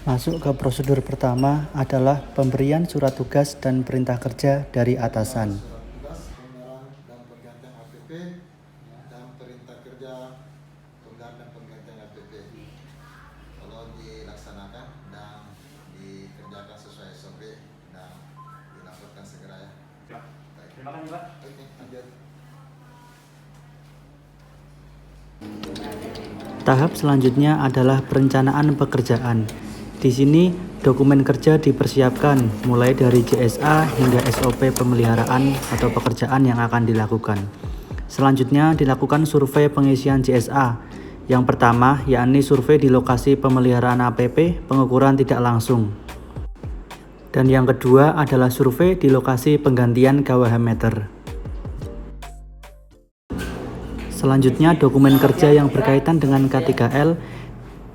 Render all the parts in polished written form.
Masuk ke prosedur pertama adalah pemberian surat tugas dan perintah kerja dari atasan. Surat tugas pembenaran dan pergantian APP dan perintah kerja penggantian dan penggantian APP. Tolong dilaksanakan dan dikerjakan sesuai SOP dan dilaporkan segera ya. Terima kasih Pak. Oke, lanjut. Tahap selanjutnya adalah perencanaan pekerjaan. Di sini dokumen kerja dipersiapkan mulai dari JSA hingga SOP pemeliharaan atau pekerjaan yang akan dilakukan. Selanjutnya dilakukan survei pengisian JSA. Yang pertama yakni survei di lokasi pemeliharaan APP pengukuran tidak langsung. Dan yang kedua adalah survei di lokasi penggantian KWH meter. Selanjutnya dokumen kerja yang berkaitan dengan K3L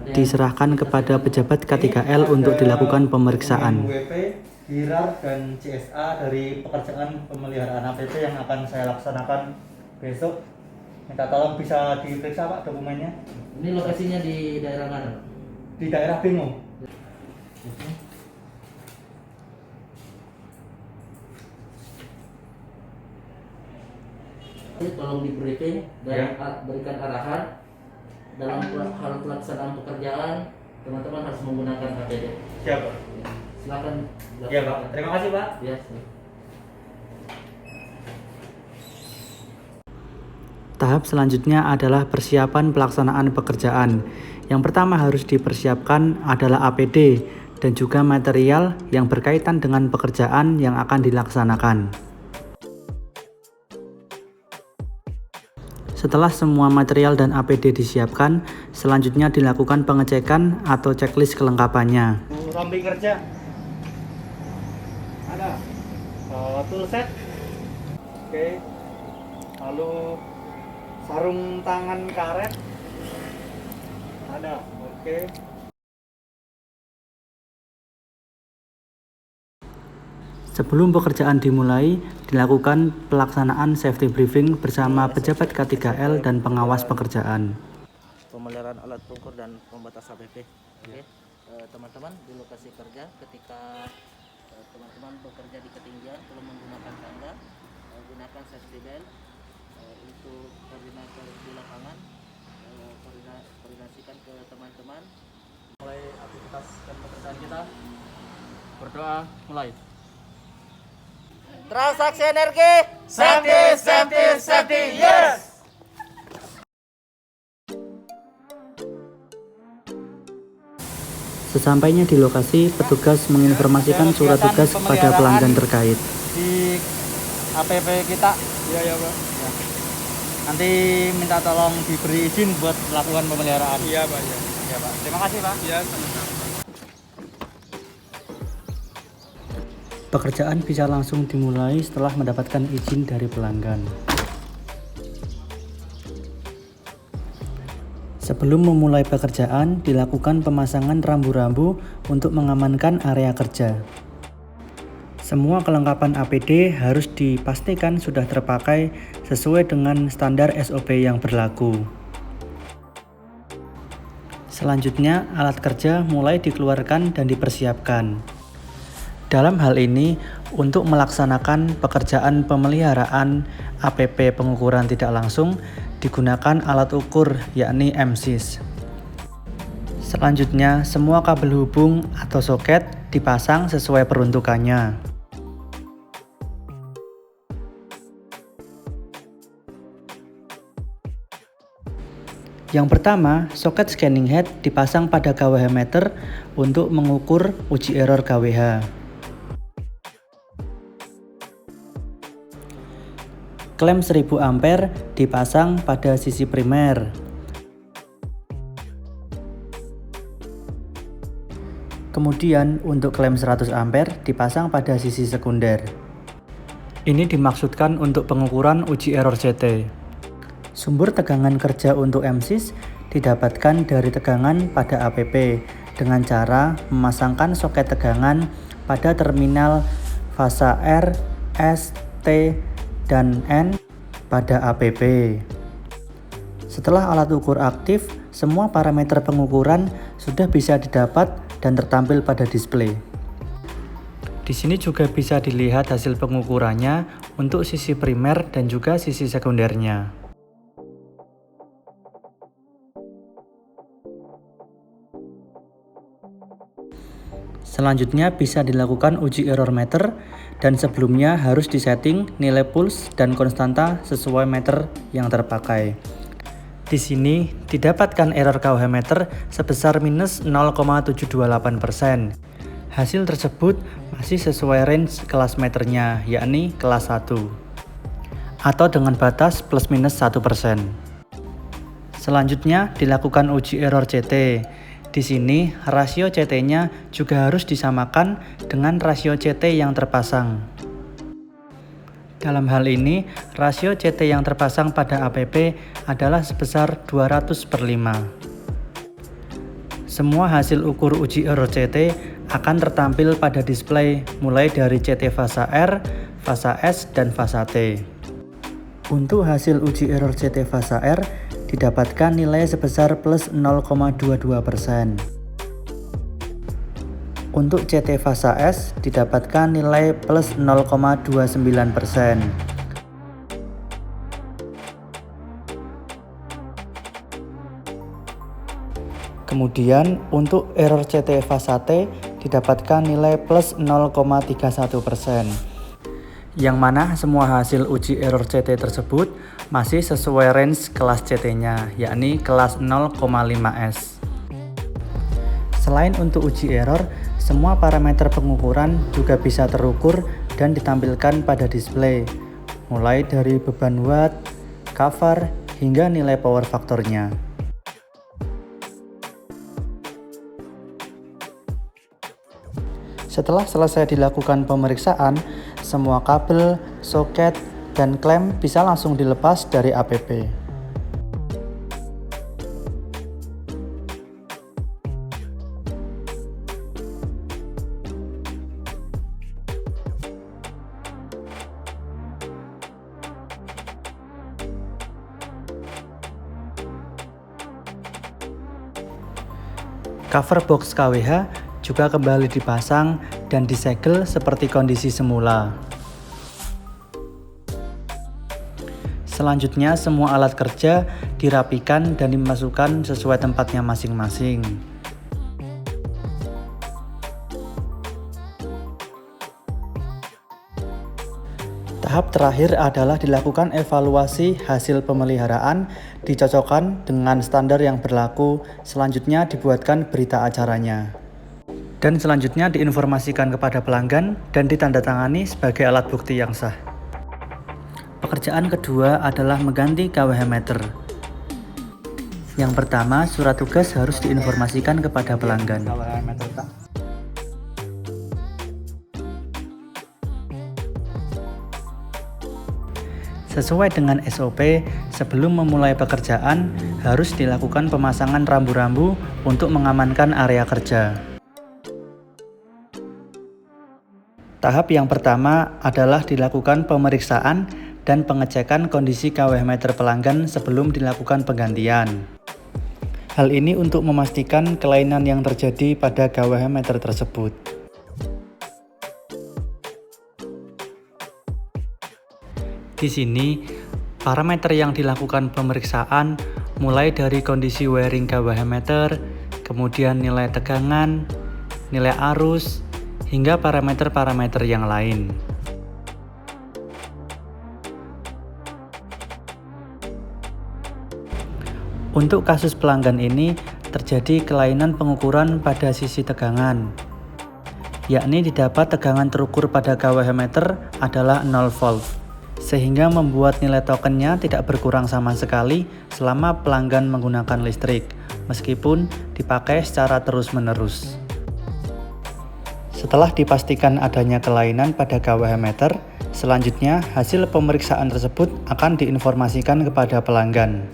diserahkan kepada pejabat K3L untuk dilakukan pemeriksaan. WP, HIRAR, dan CSA dari pekerjaan pemeliharaan APP yang akan saya laksanakan besok. Minta tolong bisa diperiksa Pak dokumennya. Ini lokasinya di daerah mana? Di daerah Bingo. Tolong di briefing dan berikan arahan dalam hal pelaksanaan pekerjaan. Teman-teman harus menggunakan APD. Siap Pak. Silakan. Ya Pak. Terima kasih Pak. Ya. Tahap selanjutnya adalah persiapan pelaksanaan pekerjaan. Yang pertama harus dipersiapkan adalah APD dan juga material yang berkaitan dengan pekerjaan yang akan dilaksanakan. Setelah semua material dan APD disiapkan, selanjutnya dilakukan pengecekan atau checklist kelengkapannya. Rompi kerja ada, toolset, oke, lalu sarung tangan karet ada, oke. Sebelum pekerjaan dimulai, dilakukan pelaksanaan safety briefing bersama pejabat K3L dan pengawas pekerjaan. Pemeliharaan alat pengukur dan pembatas APP. Oke. Teman-teman di lokasi kerja ketika teman-teman bekerja di ketinggian perlu menggunakan tangga, gunakan safety belt. Untuk koordinator di lapangan, koordinasikan ke teman-teman. Mulai aktivitas dan pekerjaan kita. Berdoa mulai. Transaksi energi, safety, yes! Sesampainya di lokasi, petugas menginformasikan surat tugas kepada pelanggan terkait. Di APP kita, ya Pak. Ya. Nanti minta tolong diberi izin buat melakukan pemeliharaan. Iya Pak. Ya Pak. Terima kasih Pak. Iya, sama-sama. Pekerjaan bisa langsung dimulai setelah mendapatkan izin dari pelanggan. Sebelum memulai pekerjaan, dilakukan pemasangan rambu-rambu untuk mengamankan area kerja. Semua kelengkapan APD harus dipastikan sudah terpakai sesuai dengan standar SOP yang berlaku. Selanjutnya, alat kerja mulai dikeluarkan dan dipersiapkan. Dalam hal ini, untuk melaksanakan pekerjaan pemeliharaan APP pengukuran tidak langsung, digunakan alat ukur yakni MSIS. Selanjutnya, semua kabel hubung atau soket dipasang sesuai peruntukannya. Yang pertama, soket scanning head dipasang pada KWH meter untuk mengukur uji error KWH. Klem 1000 ampere dipasang pada sisi primer. Kemudian untuk klem 100 ampere dipasang pada sisi sekunder. Ini dimaksudkan untuk pengukuran uji error CT. Sumber tegangan kerja untuk MSIS didapatkan dari tegangan pada APP dengan cara memasangkan soket tegangan pada terminal fasa R, S, T, dan N pada APP. Setelah alat ukur aktif, semua parameter pengukuran sudah bisa didapat dan tertampil pada display. Di sini juga bisa dilihat hasil pengukurannya untuk sisi primer dan juga sisi sekundernya. Selanjutnya bisa dilakukan uji error meter, dan sebelumnya harus disetting nilai pulse dan konstanta sesuai meter yang terpakai. Di sini didapatkan error KWH meter sebesar minus 0,728%. Hasil tersebut masih sesuai range kelas meternya, yakni kelas 1, atau dengan batas plus minus 1%. Selanjutnya dilakukan uji error CT. Di sini rasio CT-nya juga harus disamakan dengan rasio CT yang terpasang. Dalam hal ini, rasio CT yang terpasang pada APP adalah sebesar 200/5. Semua hasil ukur uji error CT akan tertampil pada display mulai dari CT fasa R, fasa S, dan fasa T. Untuk hasil uji error CT fasa R didapatkan nilai sebesar plus 0,22%. Untuk CT fasa S didapatkan nilai plus 0,29%. Kemudian untuk error CT fasa T didapatkan nilai plus 0,31%. Yang mana semua hasil uji error CT tersebut masih sesuai range kelas CT-nya, yakni kelas 0,5S. Selain untuk uji error, semua parameter pengukuran juga bisa terukur dan ditampilkan pada display, mulai dari beban watt, cover, hingga nilai power faktornya. Setelah selesai dilakukan pemeriksaan, semua kabel, soket, dan klem bisa langsung dilepas dari APP. Cover box KWH juga kembali dipasang dan disegel seperti kondisi semula. Selanjutnya semua alat kerja dirapikan dan dimasukkan sesuai tempatnya masing-masing. Tahap terakhir adalah dilakukan evaluasi hasil pemeliharaan, dicocokkan dengan standar yang berlaku, selanjutnya dibuatkan berita acaranya. Dan selanjutnya diinformasikan kepada pelanggan dan ditandatangani sebagai alat bukti yang sah. Pekerjaan kedua adalah mengganti KWH meter. Yang pertama, surat tugas harus diinformasikan kepada pelanggan. Sesuai dengan SOP, sebelum memulai pekerjaan harus dilakukan pemasangan rambu-rambu untuk mengamankan area kerja. Tahap yang pertama adalah dilakukan pemeriksaan dan pengecekan kondisi KWH meter pelanggan sebelum dilakukan penggantian. Hal ini untuk memastikan kelainan yang terjadi pada KWH meter tersebut. Di sini, parameter yang dilakukan pemeriksaan mulai dari kondisi wiring KWH meter, kemudian nilai tegangan, nilai arus, hingga parameter-parameter yang lain. Untuk kasus pelanggan ini terjadi kelainan pengukuran pada sisi tegangan, yakni didapat tegangan terukur pada KWH meter adalah 0 volt, sehingga membuat nilai tokennya tidak berkurang sama sekali selama pelanggan menggunakan listrik, meskipun dipakai secara terus-menerus. Setelah dipastikan adanya kelainan pada KWH meter, selanjutnya hasil pemeriksaan tersebut akan diinformasikan kepada pelanggan.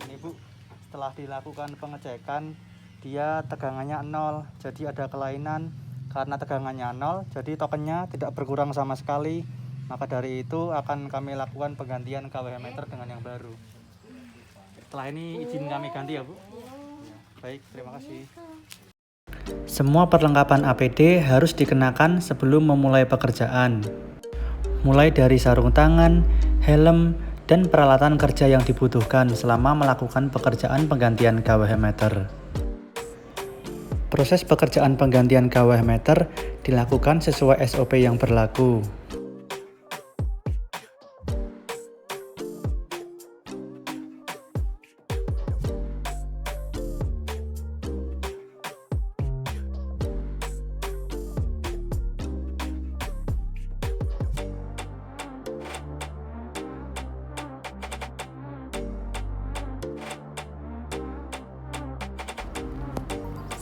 Ini Bu, setelah dilakukan pengecekan, dia tegangannya 0, jadi ada kelainan. Karena tegangannya 0, jadi tokennya tidak berkurang sama sekali. Maka dari itu akan kami lakukan penggantian KWH meter dengan yang baru. Setelah ini izin kami ganti ya Bu? Ya, baik, terima kasih. Semua perlengkapan APD harus dikenakan sebelum memulai pekerjaan. Mulai dari sarung tangan, helm, dan peralatan kerja yang dibutuhkan selama melakukan pekerjaan penggantian KWH meter. Proses pekerjaan penggantian KWH meter dilakukan sesuai SOP yang berlaku.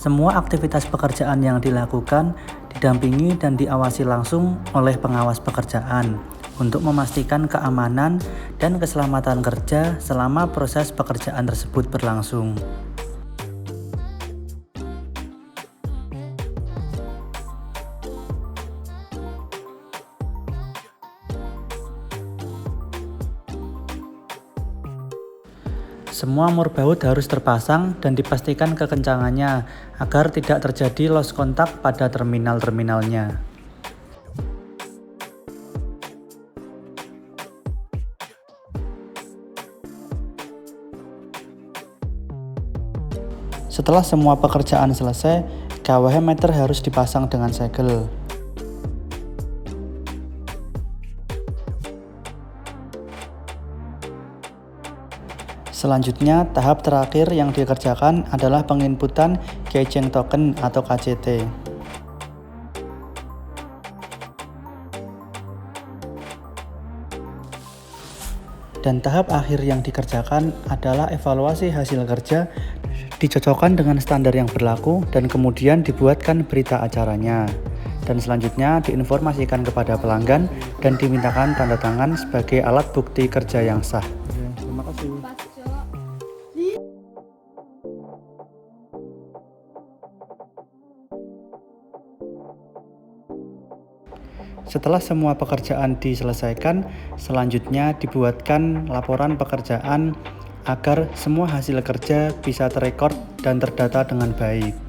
Semua aktivitas pekerjaan yang dilakukan didampingi dan diawasi langsung oleh pengawas pekerjaan untuk memastikan keamanan dan keselamatan kerja selama proses pekerjaan tersebut berlangsung. Semua mur baut harus terpasang dan dipastikan kekencangannya agar tidak terjadi loss kontak pada terminal-terminalnya. Setelah semua pekerjaan selesai, KWH meter harus dipasang dengan segel. Selanjutnya, tahap terakhir yang dikerjakan adalah penginputan Keychain Token atau KCT. Dan tahap akhir yang dikerjakan adalah evaluasi hasil kerja, dicocokkan dengan standar yang berlaku, dan kemudian dibuatkan berita acaranya. Dan selanjutnya diinformasikan kepada pelanggan dan dimintakan tanda tangan sebagai alat bukti kerja yang sah. Terima kasih. Setelah semua pekerjaan diselesaikan, selanjutnya dibuatkan laporan pekerjaan agar semua hasil kerja bisa terekord dan terdata dengan baik.